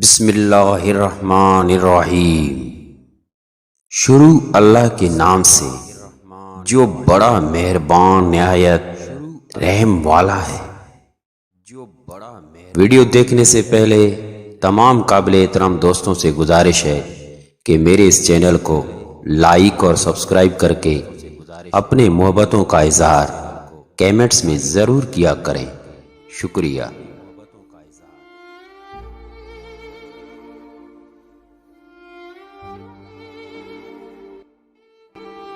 بسم اللہ الرحمن الرحیم۔ شروع اللہ کے نام سے جو بڑا مہربان نہایت رحم والا ہے۔ ویڈیو دیکھنے سے پہلے تمام قابل احترام دوستوں سے گزارش ہے کہ میرے اس چینل کو لائک اور سبسکرائب کر کے اپنے محبتوں کا اظہار کیمنٹس میں ضرور کیا کریں۔ شکریہ۔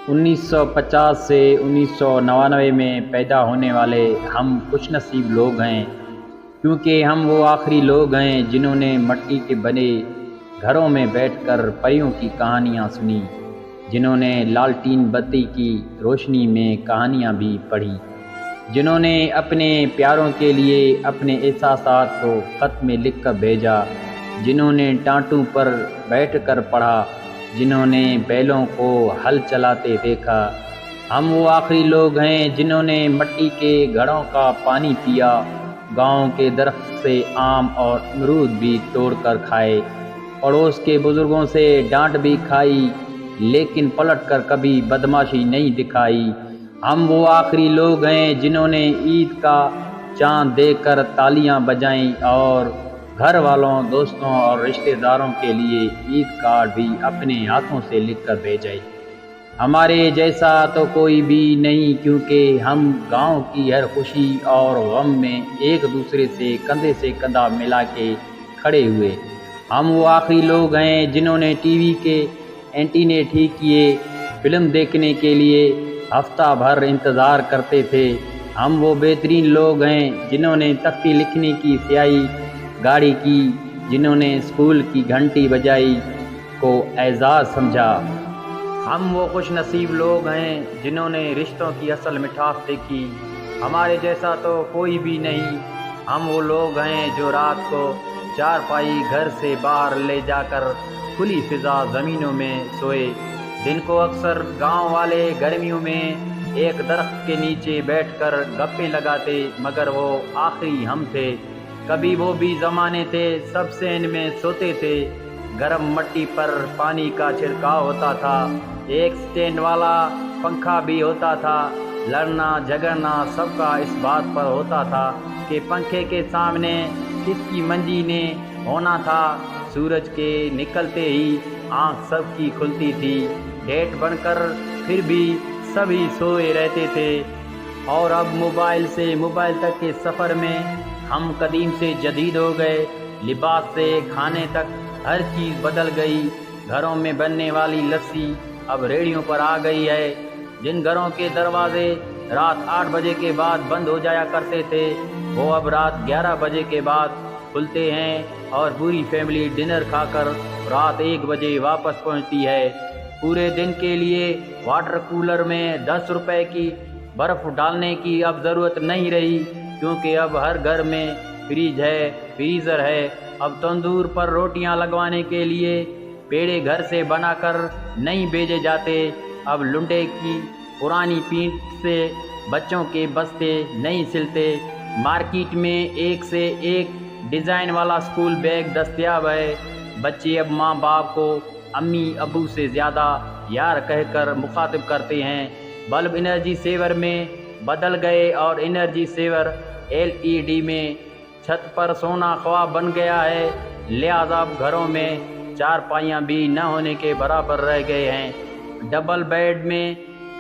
1950 سے 1999 میں پیدا ہونے والے ہم خوش نصیب لوگ ہیں، کیونکہ ہم وہ آخری لوگ ہیں جنہوں نے مٹی کے بنے گھروں میں بیٹھ کر پریوں کی کہانیاں سنی، جنہوں نے لالٹین بتی کی روشنی میں کہانیاں بھی پڑھی، جنہوں نے اپنے پیاروں کے لیے اپنے احساسات کو خط میں لکھ کر بھیجا، جنہوں نے ٹانٹوں پر بیٹھ کر پڑھا، جنہوں نے بیلوں کو ہل چلاتے دیکھا۔ ہم وہ آخری لوگ ہیں جنہوں نے مٹی کے گھڑوں کا پانی پیا، گاؤں کے درخت سے آم اور امرود بھی توڑ کر کھائے، پڑوس کے بزرگوں سے ڈانٹ بھی کھائی، لیکن پلٹ کر کبھی بدماشی نہیں دکھائی۔ ہم وہ آخری لوگ ہیں جنہوں نے عید کا چاند دیکھ کر تالیاں بجائیں اور گھر والوں، دوستوں اور رشتہ داروں کے لیے عید کارڈ بھی اپنے ہاتھوں سے لکھ کر بھیجے۔ ہمارے جیسا تو کوئی بھی نہیں، کیونکہ ہم گاؤں کی ہر خوشی اور غم میں ایک دوسرے سے کندھا ملا کے کھڑے ہوئے۔ ہم وہ آخری لوگ ہیں جنہوں نے ٹی وی کے اینٹینے ٹھیک کیے، فلم دیکھنے کے لیے ہفتہ بھر انتظار کرتے تھے۔ ہم وہ بہترین لوگ ہیں جنہوں نے تختی لکھنے کی سیاہی گاڑی کی، جنہوں نے اسکول کی گھنٹی بجائی کو اعزاز سمجھا۔ ہم وہ خوش نصیب لوگ ہیں جنہوں نے رشتوں کی اصل مٹھاس دیکھی۔ ہمارے جیسا تو کوئی بھی نہیں۔ ہم وہ لوگ ہیں جو رات کو چارپائی گھر سے باہر لے جا کر کھلی فضا زمینوں میں سوئے، دن کو اکثر گاؤں والے گرمیوں میں ایک درخت کے نیچے بیٹھ کر گپیں لگاتے، مگر وہ آخری ہم تھے۔ کبھی وہ بھی زمانے تھے، سب صحن میں سوتے تھے، گرم مٹی پر پانی کا چھڑکاؤ ہوتا تھا، ایک سٹینڈ والا پنکھا بھی ہوتا تھا، لڑنا جھگڑنا سب کا اس بات پر ہوتا تھا کہ پنکھے کے سامنے کس کی منجی نے ہونا تھا۔ سورج کے نکلتے ہی آنکھ سب کی کھلتی تھی، ڈیٹ بن کر پھر بھی سبھی سوئے رہتے تھے۔ اور اب موبائل سے موبائل تک کے سفر میں ہم قدیم سے جدید ہو گئے، لباس سے کھانے تک ہر چیز بدل گئی۔ گھروں میں بننے والی لسی اب ریڑھیوں پر آ گئی ہے۔ جن گھروں کے دروازے رات 8 بجے کے بعد بند ہو جایا کرتے تھے، وہ اب رات 11 بجے کے بعد کھلتے ہیں، اور پوری فیملی ڈنر کھا کر رات 1 بجے واپس پہنچتی ہے۔ پورے دن کے لیے واٹر کولر میں 10 روپے کی برف ڈالنے کی اب ضرورت نہیں رہی، کیونکہ اب ہر گھر میں فریج ہے، فریزر ہے۔ اب تندور پر روٹیاں لگوانے کے لیے پیڑے گھر سے بنا کر نہیں بھیجے جاتے، اب لنڈے کی پرانی پینٹ سے بچوں کے بستے نہیں سلتے۔ مارکیٹ میں ایک سے ایک ڈیزائن والا اسکول بیگ دستیاب ہے۔ بچے اب ماں باپ کو امی ابو سے زیادہ یار کہہ کر مخاطب کرتے ہیں۔ بلب انرجی سیور میں بدل گئے اور انرجی سیور LED میں چھت پر سونا خواب بن گیا ہے، لہذا گھروں میں چارپائیاں بھی نہ ہونے کے برابر رہ گئے ہیں۔ ڈبل بیڈ میں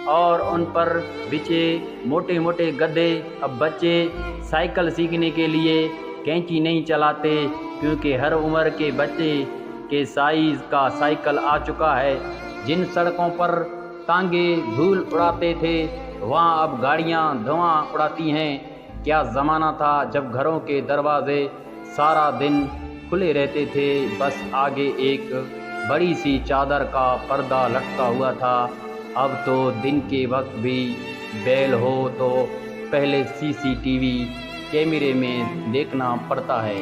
اور ان پر بچھے موٹے موٹے گدے۔ اب بچے سائیکل سیکھنے کے لیے کینچی نہیں چلاتے، کیونکہ ہر عمر کے بچے کے سائز کا سائیکل آ چکا ہے۔ جن سڑکوں پر ٹانگے دھول اڑاتے تھے، وہاں اب گاڑیاں دھواں اڑاتی ہیں۔ کیا زمانہ تھا جب گھروں کے دروازے سارا دن کھلے رہتے تھے، بس آگے ایک بڑی سی چادر کا پردہ لٹکا ہوا تھا۔ اب تو دن کے وقت بھی بیل ہو تو پہلے CCTV کیمرے میں دیکھنا پڑتا ہے۔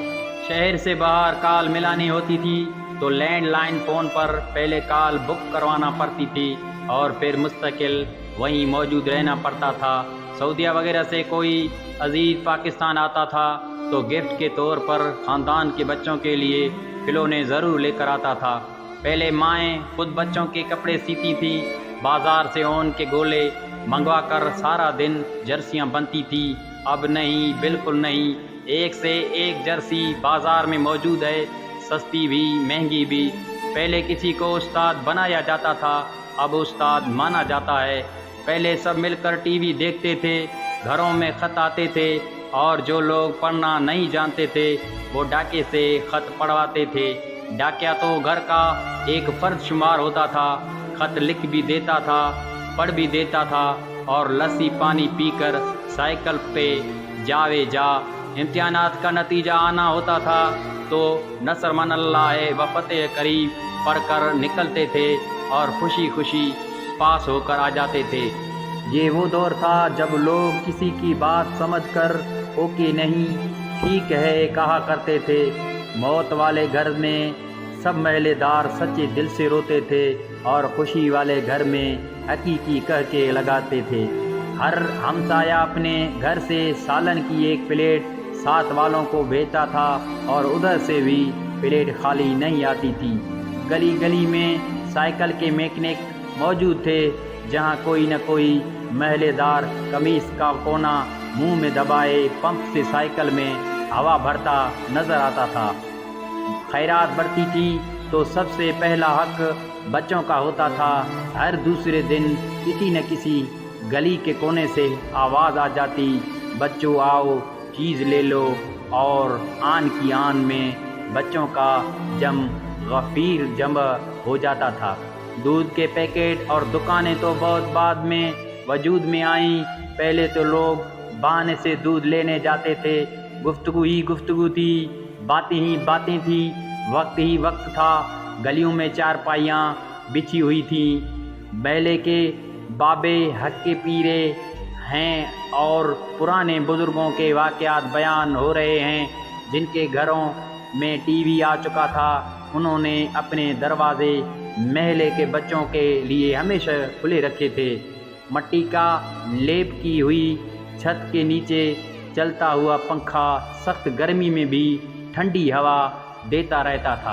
شہر سے باہر کال ملانی ہوتی تھی تو لینڈ لائن فون پر پہلے کال بک کروانا پڑتی تھی اور پھر مستقل وہیں موجود رہنا پڑتا تھا۔ سعودیہ وغیرہ سے کوئی عزیز پاکستان آتا تھا تو گفٹ کے طور پر خاندان کے بچوں کے لیے کھلونے ضرور لے کر آتا تھا۔ پہلے مائیں خود بچوں کے کپڑے سیتی تھیں، بازار سے اون کے گولے منگوا کر سارا دن جرسیاں بنتی تھیں۔ اب نہیں، بالکل نہیں، ایک سے ایک جرسی بازار میں موجود ہے، سستی بھی مہنگی بھی۔ پہلے کسی کو استاد بنایا جاتا تھا، اب استاد مانا جاتا ہے۔ پہلے سب مل کر ٹی وی دیکھتے تھے، گھروں میں خط آتے تھے، اور جو لوگ پڑھنا نہیں جانتے تھے وہ ڈاکے سے خط پڑھواتے تھے۔ ڈاکیا تو گھر کا ایک فرد شمار ہوتا تھا، خط لکھ بھی دیتا تھا، پڑھ بھی دیتا تھا، اور لسی پانی پی کر سائیکل پہ جاوے جا امتحانات کا نتیجہ آنا ہوتا تھا تو نصر من اللہ و فتح قریب پڑھ کر نکلتے تھے اور خوشی خوشی پاس ہو کر آ جاتے تھے۔ یہ وہ دور تھا جب لوگ کسی کی بات سمجھ کر اوکے نہیں، ٹھیک ہے کہا کرتے تھے۔ موت والے گھر میں سب محلے دار سچے دل سے روتے تھے اور خوشی والے گھر میں حقیقی کہہ کے لگاتے تھے۔ ہر ہمسایہ اپنے گھر سے سالن کی ایک پلیٹ ساتھ والوں کو بھیجتا تھا اور ادھر سے بھی پلیٹ خالی نہیں آتی تھی۔ گلی گلی میں سائیکل کے میکینک موجود تھے، جہاں کوئی نہ کوئی محلے دار قمیص کا کونا منہ میں دبائے پمپ سے سائیکل میں ہوا بھرتا نظر آتا تھا۔ خیرات بڑھتی تھی تو سب سے پہلا حق بچوں کا ہوتا تھا۔ ہر دوسرے دن کسی نہ کسی گلی کے کونے سے آواز آ جاتی، بچوں آؤ چیز لے لو، اور آن کی آن میں بچوں کا جم غفیر جمع ہو جاتا تھا۔ دودھ کے پیکٹ اور دکانیں تو بہت بعد میں وجود میں آئیں۔ پہلے تو لوگ بہانے سے دودھ لینے جاتے تھے، گفتگو ہی گفتگو تھی، باتیں ہی باتیں تھیں، وقت ہی وقت تھا۔ گلیوں میں چارپائیاں بچھی ہوئی تھیں، بیلے کے بابے حق کے پیرے ہیں اور پرانے بزرگوں کے واقعات بیان ہو رہے ہیں۔ جن کے گھروں میں ٹی وی آ چکا تھا انہوں نے اپنے دروازے محلے کے بچوں کے لیے ہمیشہ کھلے رکھے تھے۔ مٹی کا لیپ کی ہوئی چھت کے نیچے چلتا ہوا پنکھا سخت گرمی میں بھی ٹھنڈی ہوا دیتا رہتا تھا۔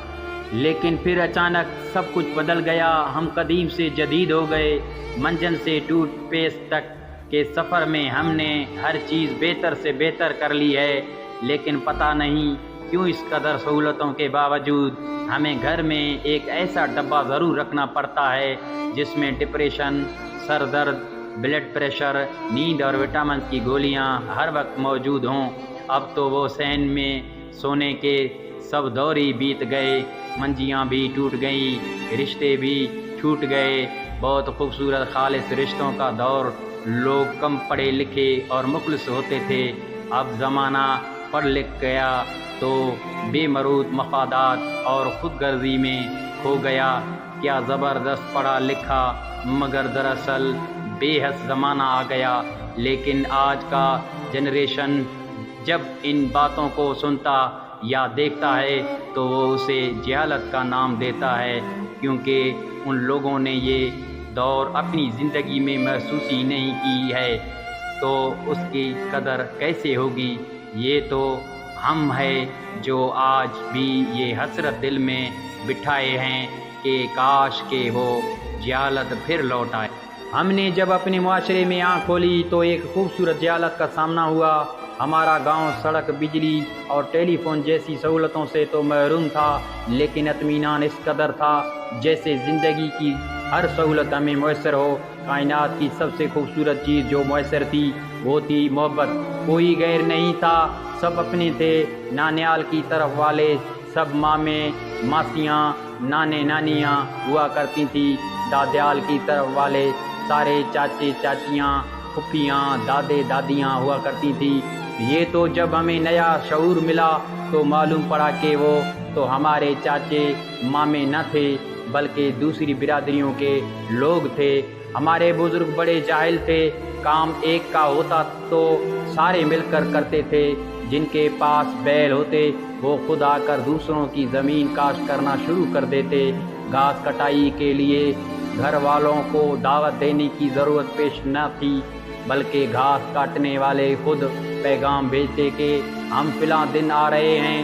لیکن پھر اچانک سب کچھ بدل گیا۔ ہم قدیم سے جدید ہو گئے۔ منجن سے ٹوتھ پیسٹ تک کے سفر میں ہم نے ہر چیز بہتر سے بہتر کر لی ہے، لیکن پتہ نہیں کیوں اس قدر سہولتوں کے باوجود ہمیں گھر میں ایک ایسا ڈبہ ضرور رکھنا پڑتا ہے جس میں ڈپریشن، سر درد، بلڈ پریشر، نیند اور وٹامن کی گولیاں ہر وقت موجود ہوں۔ اب تو وہ صحن میں سونے کے سب دور ہی بیت گئے، منجیاں بھی ٹوٹ گئیں، رشتے بھی چھوٹ گئے۔ بہت خوبصورت خالص رشتوں کا دور، لوگ کم پڑھے لکھے اور مخلص ہوتے تھے۔ اب زمانہ پڑھ لکھ گیا تو بے مربوط مفادات اور خود غرضی میں کھو گیا۔ کیا زبردست پڑھا لکھا، مگر دراصل بے حس زمانہ آ گیا۔ لیکن آج کا جنریشن جب ان باتوں کو سنتا یا دیکھتا ہے تو وہ اسے جہالت کا نام دیتا ہے، کیونکہ ان لوگوں نے یہ دور اپنی زندگی میں محسوس ہی نہیں کی ہے، تو اس کی قدر کیسے ہوگی؟ یہ تو ہم ہیں جو آج بھی یہ حسرت دل میں بٹھائے ہیں کہ کاش کہ وہ جہالت پھر لوٹ آئے۔ ہم نے جب اپنے معاشرے میں آنکھ کھولی تو ایک خوبصورت جہالت کا سامنا ہوا۔ ہمارا گاؤں سڑک، بجلی اور ٹیلی فون جیسی سہولتوں سے تو محروم تھا، لیکن اطمینان اس قدر تھا جیسے زندگی کی ہر سہولت ہمیں میسر ہو۔ کائنات کی سب سے خوبصورت چیز جو میسر تھی وہ تھی محبت۔ کوئی غیر نہیں تھا، سب اپنے تھے۔ نانیال کی طرف والے سب مامے ماسیاں، نانے نانیاں ہوا کرتی تھیں۔ دادیال کی طرف والے سارے چاچے چاچیاں، پھپھیاں، دادے دادیاں ہوا کرتی تھیں۔ یہ تو جب ہمیں نیا شعور ملا تو معلوم پڑا کہ وہ تو ہمارے چاچے مامے نہ تھے بلکہ دوسری برادریوں کے لوگ تھے۔ ہمارے بزرگ بڑے جاہل تھے، کام ایک کا ہوتا تو سارے مل کر کرتے تھے۔ جن کے پاس بیل ہوتے وہ خود آ کر دوسروں کی زمین کاشت کرنا شروع کر دیتے۔ گھاس کٹائی کے لیے گھر والوں کو دعوت دینے کی ضرورت پیش نہ تھی، بلکہ گھاس کاٹنے والے خود پیغام بھیجتے کہ ہم فلاں دن آ رہے ہیں،